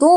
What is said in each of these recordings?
2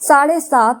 7.5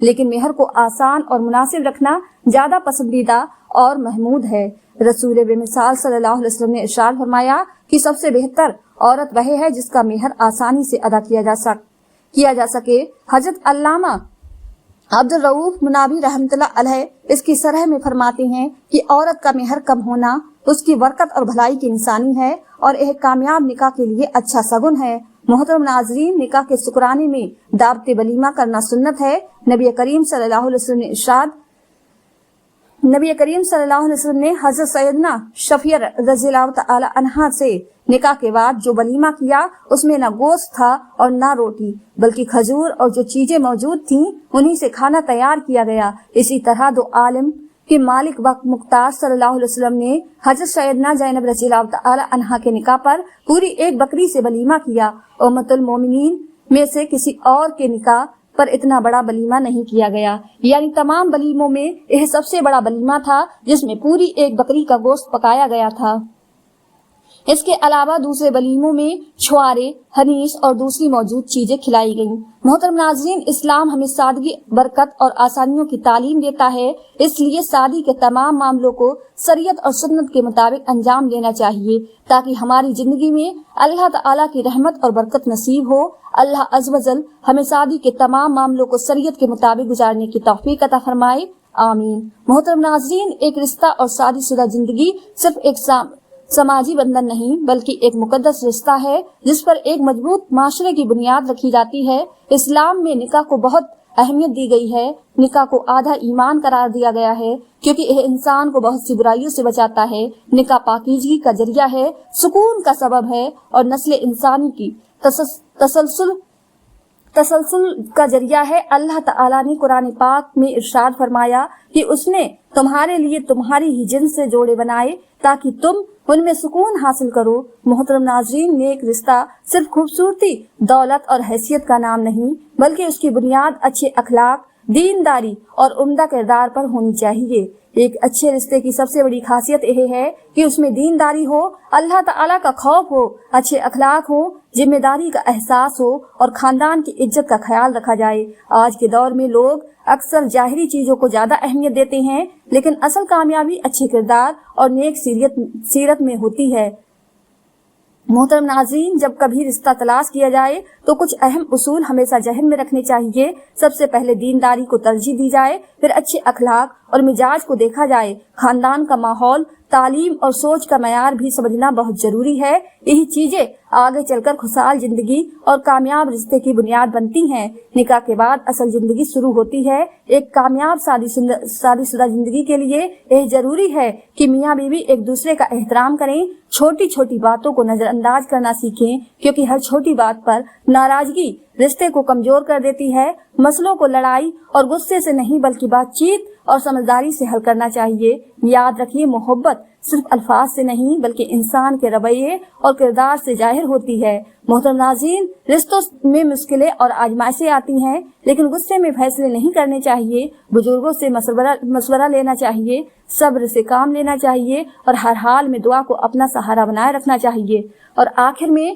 لیکن مہر کو آسان اور مناسب رکھنا زیادہ پسندیدہ اور محمود ہے۔ رسول بے مثال صلی اللہ علیہ وسلم نے ارشاد فرمایا کہ سب سے بہتر عورت وہ ہے جس کا مہر آسانی سے ادا کیا جا سکے۔ حضرت علامہ عبد الرؤف منابی رحمۃ اللہ علیہ اس کی شرح میں فرماتے ہیں کہ عورت کا مہر کم ہونا اس کی برکت اور بھلائی کی نشانی ہے اور ایک کامیاب نکاح کے لیے اچھا شگن ہے۔ محترم ناظرین، نکاح کے شکرانے میں دعوت ولیمہ کرنا سنت ہے۔ نبی کریم صلی اللہ علیہ وسلم نے حضرت سیدنا شفیع رضی اللہ تعالی عنہا سے نکاح کے بعد جو ولیمہ کیا اس میں نہ گوشت تھا اور نہ روٹی، بلکہ کھجور اور جو چیزیں موجود تھیں انہی سے کھانا تیار کیا گیا۔ اسی طرح دو عالم کے مالک وقت مختار صلی اللہ علیہ وسلم نے حضرت سیدنا زینب رضی اللہ تعالی عنہا کے نکاح پر پوری ایک بکری سے ولیمہ کیا۔ امت المومنین میں سے کسی اور کے نکاح پر اتنا بڑا ولیمہ نہیں کیا گیا، یعنی تمام ولیموں میں یہ سب سے بڑا ولیمہ تھا جس میں پوری ایک بکری کا گوشت پکایا گیا تھا۔ اس کے علاوہ دوسرے ولیموں میں چھوارے، حنیس اور دوسری موجود چیزیں کھلائی گئیں۔ محترم ناظرین، اسلام ہمیں سادگی، برکت اور آسانیوں کی تعلیم دیتا ہے، اس لیے شادی کے تمام معاملوں کو شریعت اور سنت کے مطابق انجام دینا چاہیے تاکہ ہماری زندگی میں اللہ تعالیٰ کی رحمت اور برکت نصیب ہو۔ اللہ عز و جل ہمیں شادی کے تمام معاملوں کو شریعت کے مطابق گزارنے کی توفیق عطا فرمائے، آمین۔ محترم ناظرین، ایک رشتہ اور شادی شدہ زندگی صرف ایک سماجی بندھن نہیں بلکہ ایک مقدس رشتہ ہے جس پر ایک مضبوط معاشرے کی بنیاد رکھی جاتی ہے۔ اسلام میں نکاح کو بہت اہمیت دی گئی ہے۔ نکاح کو آدھا ایمان قرار دیا گیا ہے کیونکہ یہ انسان کو بہت سی برائیوں سے بچاتا ہے۔ نکاح پاکیزگی کا ذریعہ ہے، سکون کا سبب ہے اور نسل انسانی کی تسلسل کا ذریعہ ہے۔ اللہ تعالیٰ نے قرآن پاک میں ارشاد فرمایا کہ اس نے تمہارے لیے تمہاری ہی جنس سے جوڑے بنائے تاکہ تم ان میں سکون حاصل کرو۔ محترم ناظرین، نیک رشتہ صرف خوبصورتی، دولت اور حیثیت کا نام نہیں بلکہ اس کی بنیاد اچھے اخلاق، دینداری اور عمدہ کردار پر ہونی چاہیے۔ ایک اچھے رشتے کی سب سے بڑی خاصیت یہ ہے کہ اس میں دینداری ہو، اللہ تعالیٰ کا خوف ہو، اچھے اخلاق ہو، ذمہ داری کا احساس ہو اور خاندان کی عزت کا خیال رکھا جائے۔ آج کے دور میں لوگ اکثر ظاہری چیزوں کو زیادہ اہمیت دیتے ہیں لیکن اصل کامیابی اچھے کردار اور نیک سیرت میں ہوتی ہے۔ محترم ناظرین، جب کبھی رشتہ تلاش کیا جائے تو کچھ اہم اصول ہمیشہ ذہن میں رکھنے چاہیے۔ سب سے پہلے دینداری کو ترجیح دی جائے، پھر اچھے اخلاق اور مزاج کو دیکھا جائے۔ خاندان کا ماحول، تعلیم اور سوچ کا معیار بھی سمجھنا بہت ضروری ہے۔ یہی چیزیں آگے چل کر خوشحال زندگی اور کامیاب رشتے کی بنیاد بنتی ہیں۔ نکاح کے بعد اصل زندگی شروع ہوتی ہے۔ ایک کامیاب شادی شدہ زندگی کے لیے یہ ضروری ہے کہ میاں بیوی ایک دوسرے کا احترام کریں، چھوٹی چھوٹی باتوں کو نظر انداز کرنا سیکھیں کیونکہ ہر چھوٹی بات پر ناراضگی رشتے کو کمزور کر دیتی ہے۔ مسئلوں کو لڑائی اور غصے سے نہیں بلکہ بات چیت اور سمجھداری سے حل کرنا چاہیے۔ یاد رکھیے، محبت صرف الفاظ سے نہیں بلکہ انسان کے رویے اور کردار سے ظاہر ہوتی ہے۔ محترم ناظرین، رشتوں میں مشکلیں اور آزمائشیں آتی ہیں لیکن غصے میں فیصلے نہیں کرنے چاہیے۔ بزرگوں سے مشورہ لینا چاہیے، صبر سے کام لینا چاہیے اور ہر حال میں دعا کو اپنا سہارا بنائے رکھنا چاہیے۔ اور آخر میں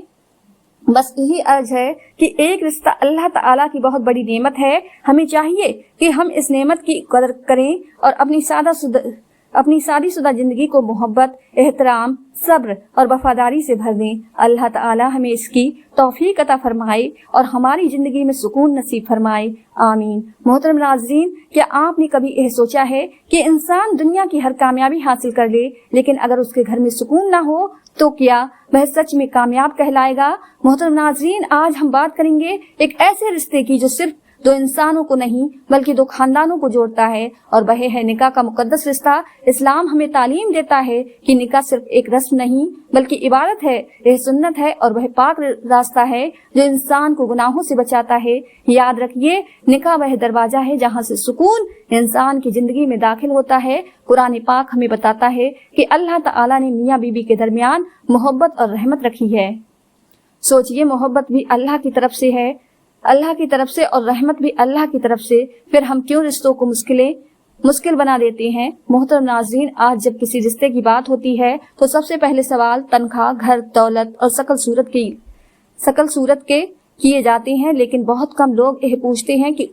بس یہی عرض ہے کہ ایک رشتہ اللہ تعالیٰ کی بہت بڑی نعمت ہے۔ ہمیں چاہیے کہ ہم اس نعمت کی قدر کریں اور اپنی شادی شدہ زندگی کو محبت، احترام، صبر اور وفاداری سے بھر دیں۔ اللہ تعالیٰ ہمیں اس کی توفیق عطا فرمائے اور ہماری زندگی میں سکون نصیب فرمائے، آمین۔ محترم ناظرین، کیا آپ نے کبھی یہ سوچا ہے کہ انسان دنیا کی ہر کامیابی حاصل کر لے لیکن اگر اس کے گھر میں سکون نہ ہو تو کیا وہ سچ میں کامیاب کہلائے گا؟ محترم ناظرین، آج ہم بات کریں گے ایک ایسے رشتے کی جو صرف دو انسانوں کو نہیں بلکہ دو خاندانوں کو جوڑتا ہے اور وہ ہے نکاح کا مقدس رشتہ۔ اسلام ہمیں تعلیم دیتا ہے کہ نکاح صرف ایک رسم نہیں بلکہ عبادت ہے، یہ سنت ہے اور وہ پاک راستہ ہے جو انسان کو گناہوں سے بچاتا ہے۔ یاد رکھیے، نکاح وہ دروازہ ہے جہاں سے سکون انسان کی زندگی میں داخل ہوتا ہے۔ قرآن پاک ہمیں بتاتا ہے کہ اللہ تعالیٰ نے میاں بیوی کے درمیان محبت اور رحمت رکھی ہے۔ سوچئے، محبت بھی اللہ کی طرف سے ہے، اللہ کی طرف سے، اور رحمت بھی اللہ کی طرف سے، پھر ہم کیوں رشتوں کو مشکل بنا دیتے ہیں؟ محترم ناظرین، آج جب کسی رشتے کی بات ہوتی ہے تو سب سے پہلے سوال تنخواہ، گھر، دولت اور شکل صورت کے کیے جاتے ہیں لیکن بہت کم لوگ یہ پوچھتے ہیں کہ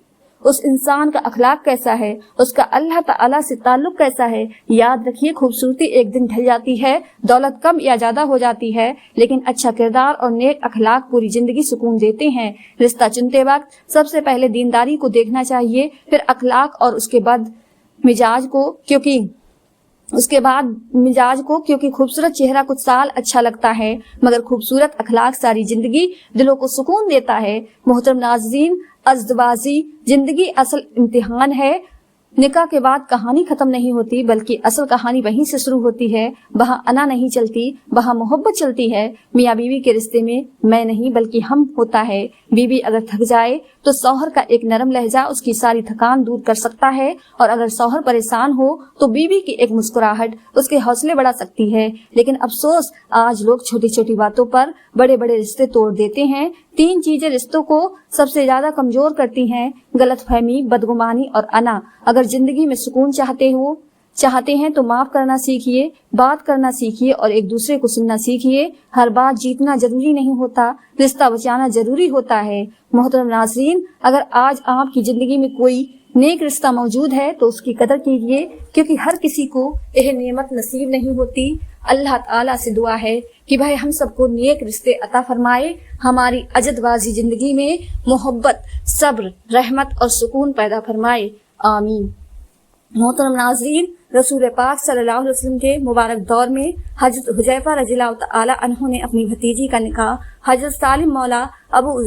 اس انسان کا اخلاق کیسا ہے، اس کا اللہ تعالیٰ سے تعلق کیسا ہے۔ یاد رکھیے، خوبصورتی ایک دن ڈھل جاتی ہے، دولت کم یا زیادہ ہو جاتی ہے، لیکن اچھا کردار اور نیک اخلاق پوری زندگی سکون دیتے ہیں۔ رشتہ چنتے وقت سب سے پہلے دینداری کو دیکھنا چاہیے، پھر اخلاق اور اس کے بعد مزاج کو، کیونکہ خوبصورت چہرہ کچھ سال اچھا لگتا ہے، مگر خوبصورت اخلاق ساری زندگی دلوں کو سکون دیتا ہے۔ محترم ناظرین، ازدواجی زندگی اصل امتحان ہے۔ نکاح کے بعد کہانی ختم نہیں ہوتی، بلکہ اصل کہانی وہیں سے شروع ہوتی ہے۔ وہاں انا نہیں چلتی، وہاں محبت چلتی ہے۔ میاں بیوی کے رشتے میں میں نہیں بلکہ ہم ہوتا ہے۔ بیوی اگر تھک جائے تو شوہر کا ایک نرم لہجہ اس کی ساری تھکان دور کر سکتا ہے، اور اگر شوہر پریشان ہو تو بیوی کی ایک مسکراہٹ اس کے حوصلے بڑھا سکتی ہے۔ لیکن افسوس، آج لوگ چھوٹی چھوٹی باتوں پر بڑے بڑے رشتے توڑ دیتے ہیں۔ 3 چیزیں رشتوں کو سب سے زیادہ کمزور کرتی ہیں: غلط فہمی، بدگمانی اور انا۔ اگر زندگی میں سکون چاہتے ہیں تو معاف کرنا سیکھیے، بات کرنا سیکھیے اور ایک دوسرے کو سننا سیکھیے۔ ہر بات جیتنا ضروری نہیں ہوتا، رشتہ بچانا ضروری ہوتا ہے۔ محترم ناظرین، اگر آج آپ کی زندگی میں کوئی نیک رشتہ موجود ہے تو اس کی قدر کیجیے، کیونکہ ہر کسی کو یہ نعمت نصیب نہیں ہوتی۔ اللہ تعالیٰ سے دعا ہے کہ بھائی ہم سب کو نیک رشتے عطا فرمائے، ہماری اجد بازی زندگی میں محبت، صبر، رحمت اور سکون پیدا فرمائے، آمین۔ محترم ناظرین، رسول پاک صلی اللہ علیہ وسلم کے مبارک دور میں حضرت حذیفہ رضی اللہ تعالی عنہ نے اپنی بھتیجی کا نکاح حضرت سالم مولا ابو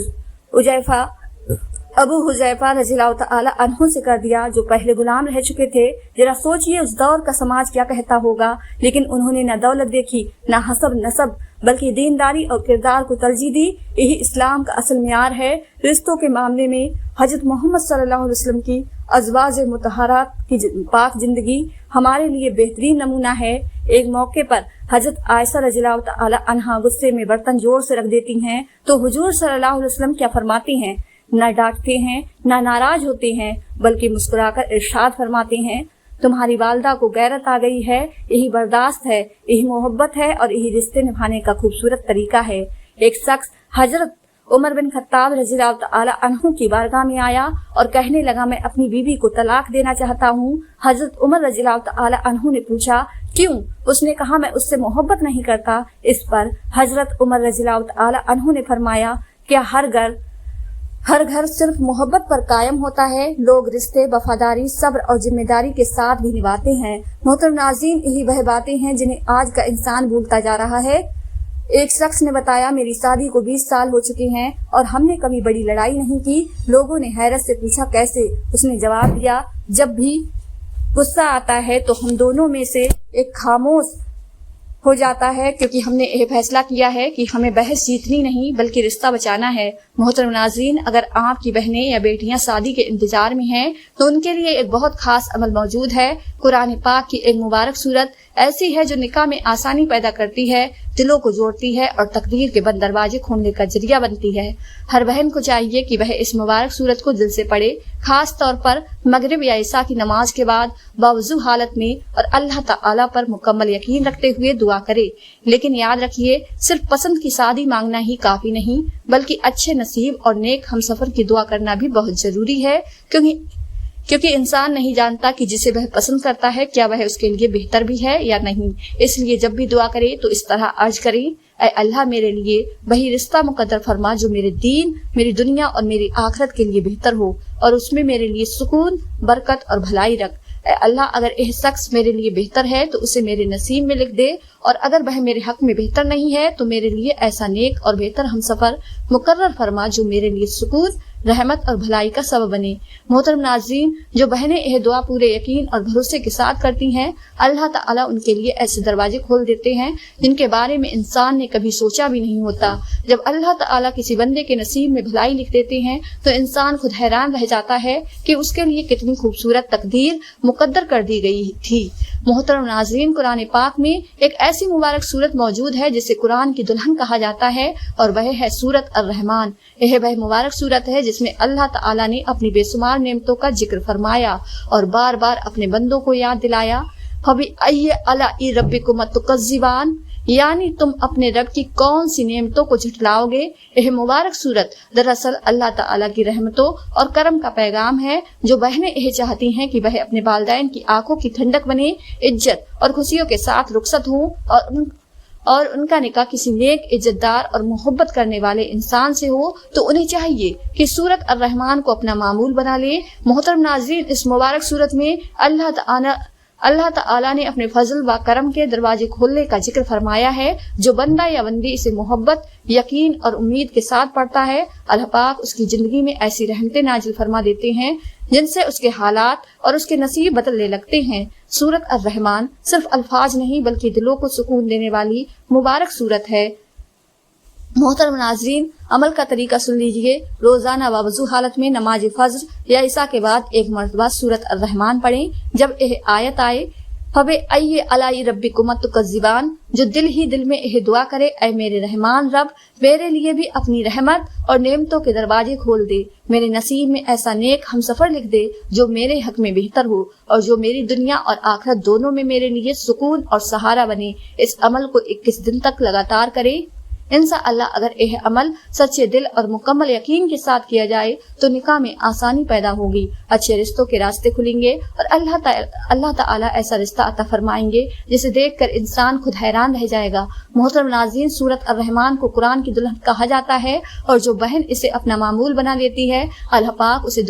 حذیفہ رضی اللہ تعالی عنہ سے کر دیا، جو پہلے غلام رہ چکے تھے۔ ذرا سوچئے اس دور کا سماج کیا کہتا ہوگا، لیکن انہوں نے نہ دولت دیکھی، نہ حسب نسب، بلکہ دینداری اور کردار کو ترجیح دی۔ یہی اسلام کا اصل معیار ہے۔ رشتوں کے معاملے میں حضرت محمد صلی اللہ علیہ وسلم کی ازواج مطہرات کی پاک زندگی ہمارے لیے بہترین نمونہ ہے۔ ایک موقع پر حضرت عائشہ رضی اللہ تعالی عنہا غصے میں برتن زور سے رکھ دیتی ہیں تو حضور صلی اللہ علیہ وسلم کیا فرماتے ہیں؟ نہ ڈانٹتے ہیں، نہ ناراض ہوتے ہیں، بلکہ مسکرا کر ارشاد فرماتے ہیں، تمہاری والدہ کو غیرت آ گئی ہے۔ یہی برداشت ہے، یہی محبت ہے اور یہی رشتے نبھانے کا خوبصورت طریقہ ہے۔ ایک شخص حضرت عمر بن خطاب رضی اللہ تعالی عنہ کی بارگاہ میں آیا اور کہنے لگا، میں اپنی بیوی کو طلاق دینا چاہتا ہوں۔ حضرت عمر رضی اللہ تعالی عنہ نے پوچھا، کیوں؟ اس نے کہا، میں اس سے محبت نہیں کرتا۔ اس پر حضرت عمر رضی اللہ تعالی عنہ نے فرمایا، کیا ہر گھر صرف محبت پر قائم ہوتا ہے؟ لوگ رشتے وفاداری، صبر اور ذمہ داری کے ساتھ بھی نبھاتے ہیں۔ محترم ناظرین، یہی وہ باتیں ہیں جنہیں آج کا انسان بھولتا جا رہا ہے۔ ایک شخص نے بتایا، میری شادی کو 20 سال ہو چکے ہیں اور ہم نے کبھی بڑی لڑائی نہیں کی۔ لوگوں نے حیرت سے پوچھا، کیسے؟ اس نے جواب دیا، جب بھی غصہ آتا ہے تو ہم دونوں میں سے ایک خاموش ہو جاتا ہے، کیونکہ ہم نے یہ فیصلہ کیا ہے کہ ہمیں بحث جیتنی نہیں بلکہ رشتہ بچانا ہے۔ محترم ناظرین، اگر آپ کی بہنیں یا بیٹیاں شادی کے انتظار میں ہیں تو ان کے لیے ایک بہت خاص عمل موجود ہے۔ قرآن پاک کی ایک مبارک سورت ایسی ہے جو نکاح میں آسانی پیدا کرتی ہے، دلوں کو جوڑتی ہے اور تقدیر کے بند دروازے کھولنے کا ذریعہ بنتی ہے۔ ہر بہن کو چاہیے کہ وہ اس مبارک سورت کو دل سے پڑھے، خاص طور پر مغرب یا عشاء کی نماز کے بعد باوضو حالت میں، اور اللہ تعالیٰ پر مکمل یقین رکھتے ہوئے دعا کرے۔ لیکن یاد رکھیے، صرف پسند کی شادی مانگنا ہی کافی نہیں، بلکہ اچھے نصیب اور نیک ہمسفر کی دعا کرنا بھی بہت ضروری ہے، کیونکہ انسان نہیں جانتا کہ جسے وہ پسند کرتا ہے کیا وہ اس کے لیے بہتر بھی ہے یا نہیں۔ اس لیے جب بھی دعا کرے تو اس طرح عرض کریں، اے اللہ، میرے لیے وہی رشتہ مقدر فرما جو میرے دین، میری دنیا اور میری آخرت کے لیے بہتر ہو، اور اس میں میرے لیے سکون، برکت اور بھلائی رکھ۔ اے اللہ، اگر یہ شخص میرے لیے بہتر ہے تو اسے میرے نصیب میں لکھ دے، اور اگر وہ میرے حق میں بہتر نہیں ہے تو میرے لیے ایسا نیک اور بہتر ہمسفر مقرر فرما جو میرے لیے سکون، رحمت اور بھلائی کا سبب بنے۔ محترم ناظرین، جو بہنیں یہ دعا پورے یقین اور بھروسے کے ساتھ کرتی ہیں، اللہ تعالیٰ ان کے لیے ایسے دروازے کھول دیتے ہیں جن کے بارے میں انسان نے کبھی سوچا بھی نہیں ہوتا۔ جب اللہ تعالیٰ کسی بندے کے نصیب میں بھلائی لکھ دیتے ہیں تو انسان خود حیران رہ جاتا ہے کہ اس کے لیے کتنی خوبصورت تقدیر مقدر کر دی گئی تھی۔ محترم ناظرین، قرآن پاک میں ایک ایسی مبارک سورت موجود ہے جسے قرآن کی دلہن کہا جاتا ہے، اور وہ ہے سورت الرحمن۔ یہ وہ مبارک سورت ہے جس میں اللہ تعالیٰ نے اپنی بے شمار نعمتوں کا ذکر فرمایا اور بار بار اپنے بندوں کو یاد دلایا۔ فَبِأَيِّ آلَاءِ رَبِّكُمَا تُكَذِّبَانِ، یعنی تم اپنے رب کی کون سی نعمتوں کو جھٹلاؤ گے؟ یہ مبارک صورت دراصل اللہ تعالیٰ کی رحمتوں اور کرم کا پیغام ہے، جو بہنیں یہ چاہتی ہیں کہ وہ اپنے والدین کی آنکھوں کی ٹھنڈک بنے، عزت اور خوشیوں کے ساتھ رخصت ہوں، اور ان کا نکاح کسی نیک، عزت دار اور محبت کرنے والے انسان سے ہو، تو انہیں چاہیے کہ سورت الرحمن کو اپنا معمول بنا لے۔ محترم ناظرین، اس مبارک سورت میں اللہ تعالیٰ نے اپنے فضل و کرم کے دروازے کھولنے کا ذکر فرمایا ہے۔ جو بندہ یا بندی اسے محبت، یقین اور امید کے ساتھ پڑھتا ہے، اللہ پاک اس کی زندگی میں ایسی رحمتیں نازل فرما دیتے ہیں جن سے اس کے حالات اور اس کے نصیب بدلنے لگتے ہیں۔ سورت الرحمن صرف الفاظ نہیں بلکہ دلوں کو سکون دینے والی مبارک سورت ہے۔ محترم ناظرین، عمل کا طریقہ سن لیجئے۔ روزانہ وضو حالت میں نماز فجر یا عشاء کے بعد ایک مرتبہ سورت الرحمن پڑھیں۔ جب یہ آیت آئے فَبِأَيِّ آلَاءِ رَبِّكُمَا تُكَذِّبَانِ، جو دل ہی دل میں یہ دعا کرے، اے میرے رحمان رب، میرے لیے بھی اپنی رحمت اور نعمتوں کے دروازے کھول دے، میرے نصیب میں ایسا نیک ہم سفر لکھ دے جو میرے حق میں بہتر ہو اور جو میری دنیا اور آخرت دونوں میں میرے لیے سکون اور سہارا بنے۔ اس عمل کو 21 دن تک لگاتار کرے۔ انشاءاللہ اگر یہ عمل سچے دل اور مکمل یقین کے ساتھ کیا جائے تو نکاح میں آسانی پیدا ہوگی، اچھے رشتوں کے راستے کھلیں گے اور اللہ تعالیٰ ایسا رشتہ عطا فرمائیں گے جسے دیکھ کر انسان خود حیران رہ جائے گا۔ محترم ناظرین، سورت الرحمن کو قرآن کی دلہن کہا جاتا ہے، اور جو بہن اسے اپنا معمول بنا لیتی ہے، اللہ پاک اسے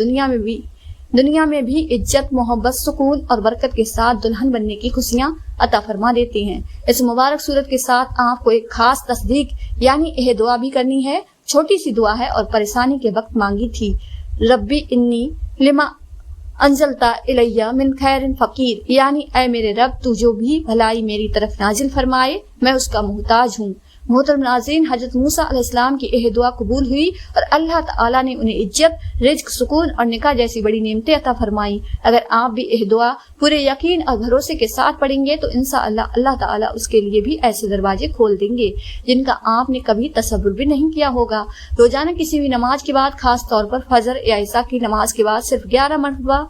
دنیا میں بھی عزت، محبت، سکون اور برکت کے ساتھ دلہن بننے کی خوشیاں عطا فرما دیتے ہیں۔ اس مبارک صورت کے ساتھ آپ کو ایک خاص تصدیق یعنی یہ دعا بھی کرنی ہے۔ چھوٹی سی دعا ہے اور پریشانی کے وقت مانگی تھی۔ ربی انی لما انزلت الیہ من خیر فقیر، یعنی اے میرے رب، تو جو بھی بھلائی میری طرف نازل فرمائے میں اس کا محتاج ہوں۔ محترم ناظرین، حضرت موسیٰ علیہ السلام کی یہ دعا قبول ہوئی اور اللہ تعالیٰ نے انہیں عزت، رزق، سکون اور نکاح جیسی بڑی نعمتیں عطا فرمائیں۔ اگر آپ بھی یہ دعا پورے یقین اور بھروسے کے ساتھ پڑھیں گے تو انشاءاللہ اللہ تعالیٰ اس کے لیے بھی ایسے دروازے کھول دیں گے جن کا آپ نے کبھی تصور بھی نہیں کیا ہوگا۔ روزانہ کسی بھی نماز کے بعد، خاص طور پر فجر یا عشاء کی نماز کے بعد، صرف 11 مرتبہ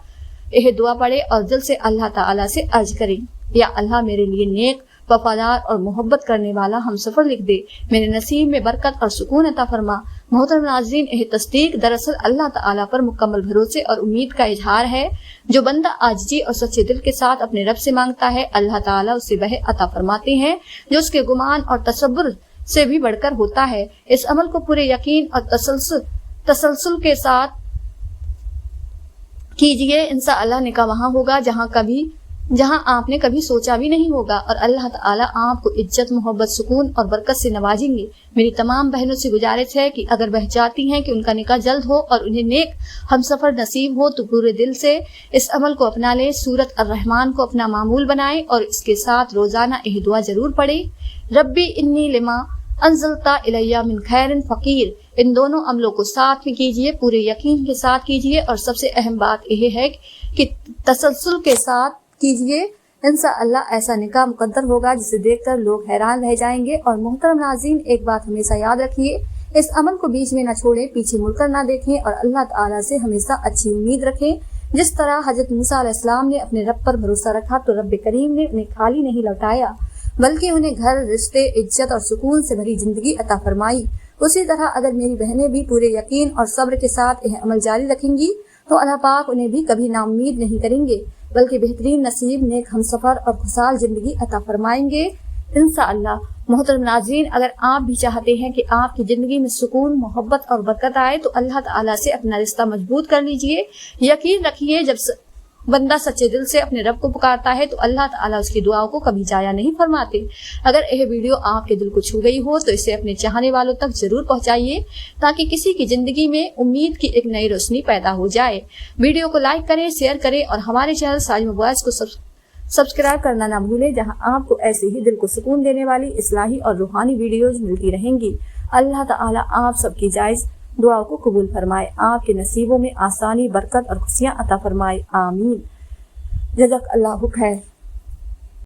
یہ دعا پڑھے اور دل سے اللہ تعالیٰ سے عرض کریں، یا اللہ میرے لیے نیک، وفادار اور محبت کرنے والا ہم سفر لکھ دے، میرے نصیب میں برکت اور سکون عطا فرما۔ محترم ناظرین، یہ تصدیق دراصل اللہ تعالیٰ پر مکمل بھروسے اور امید کا اظہار ہے۔ جو بندہ عاجزی اور سچے دل کے ساتھ اپنے رب سے مانگتا ہے، اللہ تعالیٰ اسے وہ عطا فرماتے ہیں جو اس کے گمان اور تصور سے بھی بڑھ کر ہوتا ہے۔ اس عمل کو پورے یقین اور تسلسل کے ساتھ کیجئے، انشاءاللہ نکاح وہاں ہوگا جہاں آپ نے کبھی سوچا بھی نہیں ہوگا، اور اللہ تعالیٰ آپ کو عزت، محبت، سکون اور برکت سے نوازیں گے۔ میری تمام بہنوں سے گزارش ہے کہ اگر وہ چاہتی ہیں کہ ان کا نکاح جلد ہو اور انہیں نیک ہم سفر نصیب ہو تو پورے دل سے اس عمل کو اپنا لیں، سورت الرحمن کو اپنا معمول بنائیں اور اس کے ساتھ روزانہ یہ دعا ضرور پڑھیں، ربی انی لما انزلت الیہ من خیر فقیر۔ ان دونوں عملوں کو ساتھ میں کیجئے، پورے یقین کے ساتھ کیجئے، اور سب سے اہم بات یہ ہے کہ تسلسل کے ساتھ کیجئے۔ انشاءاللہ ایسا نکاح مقدر ہوگا جسے دیکھ کر لوگ حیران رہ جائیں گے۔ اور محترم ناظرین، ایک بات ہمیشہ یاد رکھیے، اس عمل کو بیچ میں نہ چھوڑیں، پیچھے مڑ کر نہ دیکھیں اور اللہ تعالیٰ سے ہمیشہ اچھی امید رکھیں۔ جس طرح حضرت موسیٰ علیہ السلام نے اپنے رب پر بھروسہ رکھا تو رب کریم نے انہیں خالی نہیں لوٹایا بلکہ انہیں گھر، رشتے، عزت اور سکون سے بھری زندگی عطا فرمائی۔ اسی طرح اگر میری بہنیں بھی پورے یقین اور صبر کے ساتھ یہ عمل جاری رکھیں گی تو اللہ پاک انہیں بھی کبھی نا امید نہیں کریں گے بلکہ بہترین نصیب، نیک ہم سفر اور خوشحال زندگی عطا فرمائیں گے انشاءاللہ۔ محترم ناظرین، اگر آپ بھی چاہتے ہیں کہ آپ کی زندگی میں سکون، محبت اور برکت آئے تو اللہ تعالیٰ سے اپنا رشتہ مضبوط کر لیجئے۔ یقین رکھیے، جب بندہ سچے دل سے اپنے رب کو پکارتا ہے تو اللہ تعالیٰ اس کی دعاؤں کو کبھی ضائع نہیں فرماتے۔ اگر یہ ویڈیو آپ کے دل کو چھو گئی ہو تو اسے اپنے چاہنے والوں تک ضرور پہنچائیے تاکہ کسی کی زندگی میں امید کی ایک نئی روشنی پیدا ہو جائے۔ ویڈیو کو لائک کریں، شیئر کریں اور ہمارے چینل ساجمہ وائس کو سبسکرائب کرنا نہ بھولیں، جہاں آپ کو ایسے ہی دل کو سکون دینے والی اصلاحی اور روحانی ویڈیوز ملتی رہیں گی۔ اللہ تعالیٰ آپ سب کی جائز دعاؤں کو قبول فرمائے، آپ کے نصیبوں میں آسانی، برکت اور خوشیاں عطا فرمائے، آمین۔ جزاک اللہ خیر۔